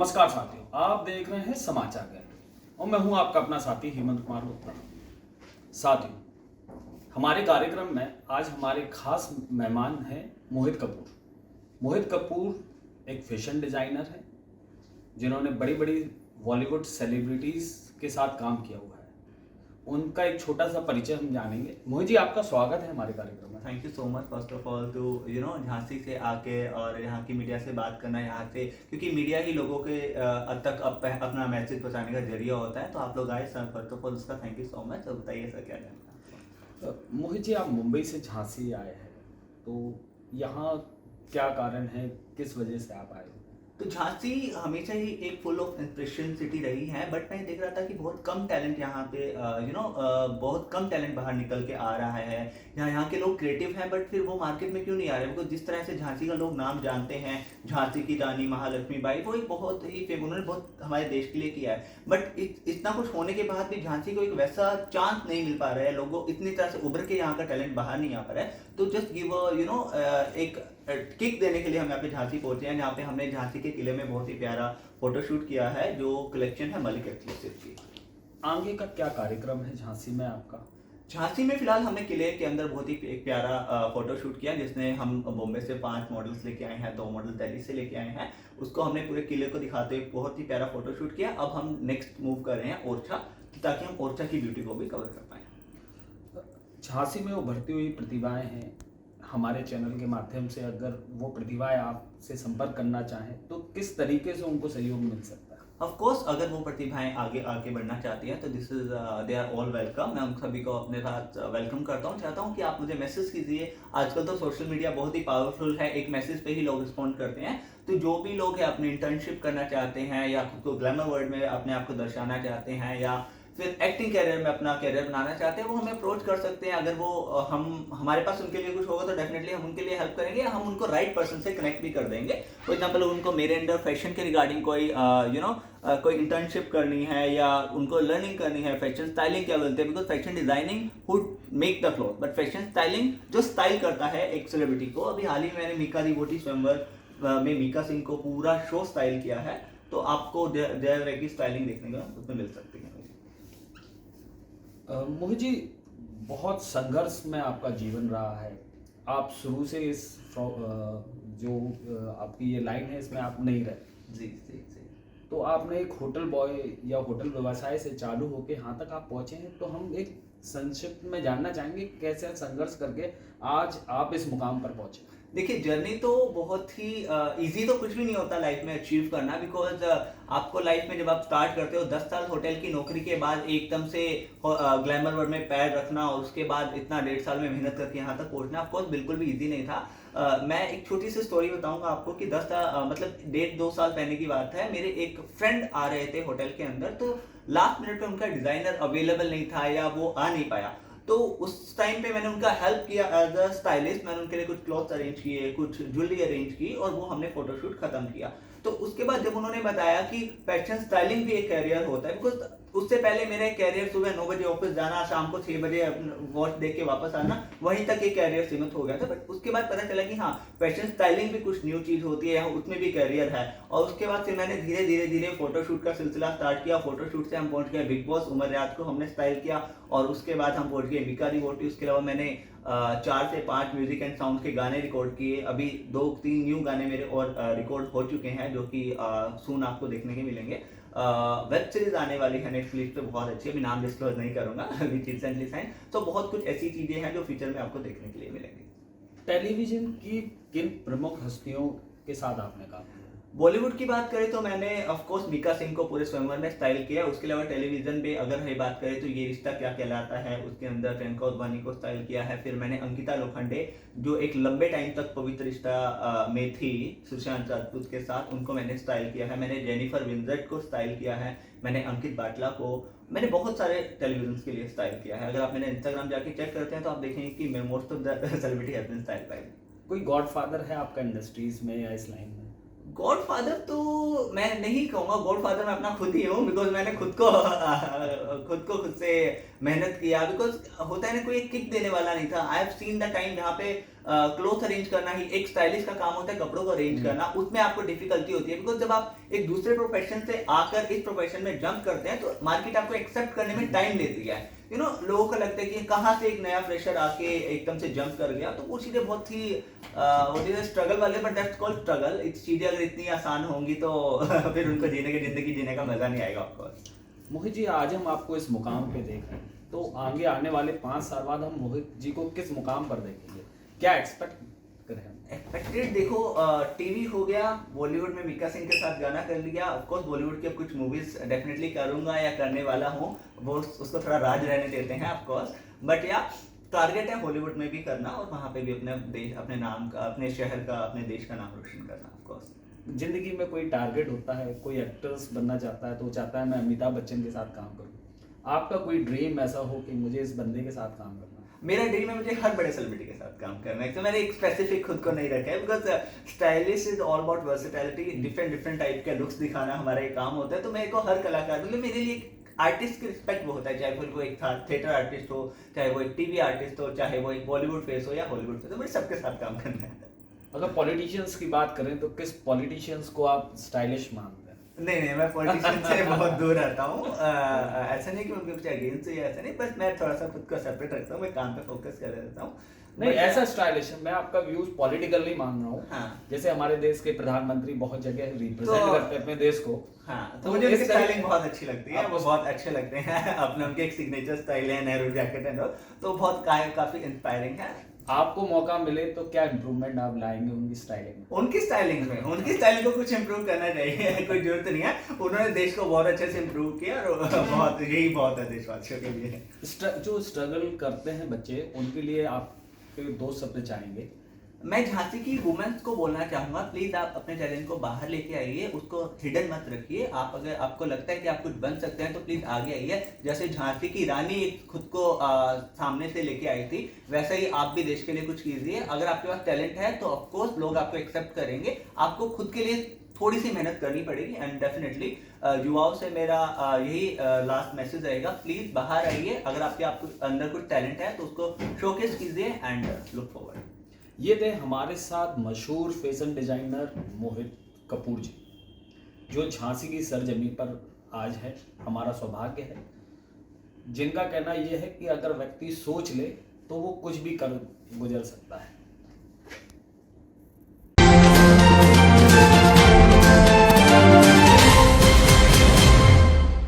नमस्कार साथियों, आप देख रहे हैं समाचार गैलरी और मैं हूं आपका अपना साथी हेमंत कुमार गुप्ता। साथियों, हमारे कार्यक्रम में आज हमारे खास मेहमान हैं मोहित कपूर। मोहित कपूर एक फैशन डिजाइनर है जिन्होंने बड़ी बड़ी बॉलीवुड सेलिब्रिटीज के साथ काम किया हुआ है। उनका एक छोटा सा परिचय हम जानेंगे। मोहित जी, आपका स्वागत है हमारे कार्यक्रम में। Thank you so much first of all to Jhansi से आके और यहाँ की मीडिया से बात करना यहाँ से, क्योंकि मीडिया ही लोगों के तक अपना मैसेज पहुँचाने का जरिया होता है। तो आप लोग आए सर, फर्स्ट ऑफ ऑल उसका थैंक यू सो मच। और बताइए सर क्या जानना। मोहित जी, आप मुंबई से झांसी आए हैं, तो यहाँ क्या कारण है, किस वजह से आप आए? तो झांसी हमेशा ही एक फुल ऑफ इंस्पिरेशन सिटी रही है, बट मैं देख रहा था कि बहुत कम टैलेंट यहाँ पे बहुत कम टैलेंट बाहर निकल के आ रहा है। यहाँ के लोग क्रिएटिव हैं, बट फिर वो मार्केट में क्यों नहीं आ रहे? बिकॉज जिस तरह से झांसी का लोग नाम जानते हैं, झांसी की रानी महालक्ष्मी बाई, वो एक बहुत ही उन्होंने बहुत हमारे देश के लिए किया है। बट इतना कुछ होने के बाद भी झांसी को एक वैसा चांस नहीं मिल पा रहा है। लोगों इतनी तरह से उभर के यहाँ का टैलेंट बाहर नहीं आ पा रहा है। तो जस्ट गिव एक किक देने के लिए हम यहाँ पे झांसी पहुंचे हैं। यहाँ पे हमने झांसी के किले में बहुत ही प्यारा फोटोशूट किया है, जो कलेक्शन है मलिक एक्सक्लूसिव की। आगे का क्या कार्यक्रम है झांसी में आपका? झांसी में फिलहाल हमने किले के अंदर बहुत ही एक प्यारा फोटोशूट किया, जिसमें हम बॉम्बे से 5 मॉडल्स लेके आए हैं, 2 मॉडल दिल्ली से लेके आए हैं। उसको हमने पूरे किले को दिखाते हुए बहुत ही प्यारा फोटोशूट किया। अब हम नेक्स्ट मूव कर रहे हैं ओरछा, ताकि हम ओरछा की ब्यूटी को भी कवर कर पाए। झांसी में उभरती हुई प्रतिभाएं हैं, हमारे चैनल के माध्यम से अगर वो प्रतिभाएं आपसे संपर्क करना चाहें तो किस तरीके से उनको सहयोग मिल सकता है? ऑफ कोर्स, अगर वो प्रतिभाएं आगे बढ़ना चाहती हैं तो this is they are all welcome. मैं उन सभी को अपने साथ वेलकम करता हूँ। चाहता हूँ कि आप मुझे मैसेज कीजिए। आजकल तो सोशल मीडिया बहुत ही पावरफुल है, एक मैसेज पे ही लोग रिस्पॉन्ड करते हैं। तो जो भी लोग हैं अपनी इंटर्नशिप करना चाहते हैं, या खुद को ग्लैमर वर्ल्ड में अपने आप को दर्शाना चाहते हैं, या फिर एक्टिंग कैरियर में अपना कैरियर बनाना चाहते हैं, वो हमें अप्रोच कर सकते हैं। अगर वो हमारे पास उनके लिए कुछ होगा तो डेफिनेटली हम उनके लिए हेल्प करेंगे, हम उनको राइट पर्सन से कनेक्ट भी कर देंगे। फॉर एग्जाम्पल, उनको मेरे अंडर फैशन के रिगार्डिंग कोई कोई इंटर्नशिप करनी है, या उनको लर्निंग करनी है फैशन स्टाइलिंग क्या बोलते हैं, because fashion designing would make the cloth, but fashion styling जो स्टाइल करता है एक सेलिब्रिटी को। अभी हाल ही में मैंने मीका रिवोटी स्वयंवर में मीका सिंह को पूरा शो स्टाइल किया है, तो आपको देयर की स्टाइलिंग देखने को उसमें मिल सकती है। मोहित जी, बहुत संघर्ष में आपका जीवन रहा है। आप शुरू से इस जो आपकी ये लाइन है इसमें आप नहीं रहे। जी जी जी। तो आपने एक होटल बॉय या होटल व्यवसाय से चालू होकर यहाँ तक आप पहुँचे हैं, तो हम एक संक्षिप्त में जानना चाहेंगे कैसे संघर्ष करके आज आप इस मुकाम पर पहुँचे। देखिए, जर्नी तो बहुत ही इजी तो कुछ भी नहीं होता लाइफ में अचीव करना, बिकॉज आपको लाइफ में जब आप स्टार्ट करते हो 10 साल होटल की नौकरी के बाद एकदम से ग्लैमर वर्ल्ड में पैर रखना, और उसके बाद इतना 1.5 साल में मेहनत करके यहाँ तक पहुँचना ऑफकोर्स बिल्कुल भी इजी नहीं था। मैं एक छोटी सी स्टोरी बताऊंगा आपको कि मतलब 1.5-2 साल पहले की बात है। मेरे एक फ्रेंड आ रहे थे होटल के अंदर, तो लास्ट मिनट पे उनका डिजाइनर अवेलेबल नहीं था या वो आ नहीं पाया। तो उस टाइम पे मैंने उनका हेल्प किया एज अ स्टाइलिस्ट। मैंने उनके लिए कुछ क्लॉथ्स अरेंज किए, कुछ ज्वेलरी अरेंज की, और वो हमने फोटोशूट खत्म किया। तो उसके बाद जब उन्होंने बताया कि फैशन स्टाइलिंग भी एक कैरियर होता है, बिकॉज उससे पहले मेरा कैरियर सुबह 9 बजे ऑफिस जाना, शाम को 6 बजे वॉच देख के वापस आना, वहीं तक ये कैरियर सीमित हो गया था। बट उसके बाद पता चला कि हाँ, फैशन स्टाइलिंग भी कुछ न्यू चीज होती है, उसमें भी कैरियर है। और उसके बाद से मैंने धीरे धीरे फोटोशूट का सिलसिला स्टार्ट किया। फोटोशूट से हम पहुंच गए बिग बॉस, उमर रियाज को हमने स्टाइल किया, और उसके बाद हम पहुंच गए मीका रिवोटी। उसके अलावा मैंने 4 से 5 म्यूजिक एंड साउंड के गाने रिकॉर्ड किए। अभी 2-3 न्यू गाने मेरे और रिकॉर्ड हो चुके हैं, जो कि सून आपको देखने के मिलेंगे। वेब सीरीज आने वाली है नेटफ्लिक्स पे, बहुत अच्छी, अभी नाम डिस्क्लोज नहीं करूंगा, अभी रिसेंटली साइन। तो बहुत कुछ ऐसी चीजें हैं जो फ्यूचर में आपको देखने के लिए मिलेंगी। टेलीविजन की किन प्रमुख हस्तियों के साथ आपने काम किया? बॉलीवुड की बात करें तो मैंने ऑफ कोर्स मीका सिंह को पूरे स्वयंवर में स्टाइल किया। उसके अलावा टेलीविजन पे अगर हम बात करें तो ये रिश्ता क्या कहलाता है, उसके अंदर प्रियंका उधवानी को स्टाइल किया है। फिर मैंने अंकिता लोखंडे, जो एक लंबे टाइम तक पवित्र रिश्ता में थी सुशांत राजपूत के साथ, उनको मैंने स्टाइल किया है। मैंने जेनिफर विंजेट को स्टाइल किया है। मैंने अंकित बाटला को, मैंने बहुत सारे टेलीविजन के लिए स्टाइल किया है। अगर आप मेरे इंस्टाग्राम जाके चेक करते हैं तो आप देखेंगे कि मैं most of the celebrity have been style by. कोई गॉडफादर है आपका इंडस्ट्रीज में या इस लाइन में? गॉडफादर तो मैं नहीं कहूँगा, गॉडफादर मैं अपना खुद ही हूँ, बिकॉज मैंने खुद से मेहनत किया, बिकॉज होता है ना, कोई किक देने वाला नहीं था। I have seen the time जहाँ पे क्लोथ अरेंज करना ही एक स्टाइलिश का काम होता है, कपड़ों को अरेंज करना, उसमें आपको डिफिकल्टी होती है, बिकॉज जब आप एक दूसरे प्रोफेशन से आकर इस प्रोफेशन में जंप करते हैं तो मार्केट आपको एक्सेप्ट करने में टाइम लेती है। लोगों को लगता है कि कहाँ से एक नया फ्रेशर आके एकदम से जंप कर गया, तो वो चीजें बहुत ही स्ट्रगल वाले, बट दैट्स कॉल्ड स्ट्रगल। इस चीजें अगर इतनी आसान होंगी तो फिर उनको जिंदगी जीने का मजा नहीं आएगा ऑफकोर्स। मोहित जी, आज हम आपको इस मुकाम पे देख रहे हैं, तो आगे आने वाले 5 साल बाद हम मोहित जी को किस मुकाम पर देखेंगे, क्या एक्सपेक्ट करें? एक्सपेक्टेड देखो, टीवी हो गया, बॉलीवुड में मीका सिंह के साथ गाना कर लिया, ऑफ कोर्स बॉलीवुड के अब कुछ मूवीज डेफिनेटली करूंगा या करने वाला हूँ, वो उसको थोड़ा राज रहने देते हैं ऑफ कोर्स, बट या टारगेट है हॉलीवुड में भी करना और वहाँ पे भी अपने देश, अपने नाम का, अपने शहर का, अपने देश का नाम रोशन करना ऑफ कोर्स। जिंदगी में कोई टारगेट होता है, कोई एक्टर्स बनना चाहता है तो वो चाहता है मैं अमिताभ बच्चन के साथ काम करूँ, आपका कोई ड्रीम ऐसा हो कि मुझे इस बंदे के साथ काम करना? मेरा ड्रीम है मुझे हर बड़े सेलिब्रिटी के साथ काम करना है, तो मैंने एक स्पेसिफिक खुद को नहीं रखा है, because stylish is all about versatility, different type के लुक्स दिखाना हमारा एक काम होता है। तो मेरे को हर कलाकार, मतलब मेरे लिए आर्टिस्ट की रिस्पेक्ट वो होता है, चाहे वो एक थिएटर आर्टिस्ट हो, चाहे वो एक टीवी आर्टिस्ट हो, चाहे वो एक बॉलीवुड फेस हो या हॉलीवुड फेस हो, मुझे सबके साथ काम करना है। अगर पॉलिटिशियंस की बात करें तो किस पॉलिटिशियंस को आप स्टाइलिश मानते हैं? नहीं, मैं पॉलिटिशियन से बहुत दूर रहता हूँ। ऐसा नहीं कि उनके कुछ अगेंस्ट है, ऐसा नहीं, बस मैं थोड़ा सा खुद को सेपरेट रखता हूँ, मैं काम पे फोकस कर रहता हूँ। नहीं, ऐसा स्टाइलिश है, मैं आपका व्यूज पॉलिटिकल नहीं मान रहा हूँ। हाँ। जैसे हमारे देश के प्रधानमंत्री बहुत जगह रिप्रेजेंट करते हैं अपने देश को। हाँ, तो तो मुझे उनकी इस तरह- स्टाइलिंग बहुत अच्छी लगती है, वो बहुत अच्छे लगते हैं। अपने उनके एक सिग्नेचर स्टाइल है, नेहरू जैकेट एंड ऑल, तो बहुत काफी इंस्पायरिंग है। आपको मौका मिले तो क्या इम्प्रूवमेंट आप लाएंगे उनकी स्टाइलिंग में? उनकी स्टाइलिंग को कुछ इम्प्रूव करना चाहिए, कोई जरूरत नहीं है। उन्होंने देश को बहुत अच्छे से इम्प्रूव किया और बहुत, यही बहुत है देशवासियों के लिए। जो स्ट्रगल करते हैं बच्चे, उनके लिए आप 2 शब्द चाहेंगे? मैं झांसी की वुमेन्स को बोलना चाहूंगा, प्लीज आप अपने टैलेंट को बाहर लेके आइए, उसको हिडन मत रखिए। आप अगर आपको लगता है कि आप कुछ बन सकते हैं तो प्लीज आगे आइए। जैसे झांसी की रानी खुद को सामने से लेके आई थी, वैसे ही आप भी देश के लिए कुछ कीजिए। अगर आपके पास टैलेंट है तो ऑफकोर्स लोग आपको एक्सेप्ट करेंगे, आपको खुद के लिए थोड़ी सी मेहनत करनी पड़ेगी। एंड डेफिनेटली युवाओं से मेरा यही लास्ट मैसेज रहेगा, प्लीज बाहर आइए। अगर आपके अंदर कुछ टैलेंट है तो उसको शोकेस कीजिए एंड लुक फॉरवर्ड। ये थे हमारे साथ मशहूर फैशन डिजाइनर मोहित कपूर जी, जो झांसी की सरजमी पर आज है, हमारा सौभाग्य है। जिनका कहना यह है कि अगर व्यक्ति सोच ले तो वो कुछ भी कर गुजर सकता है।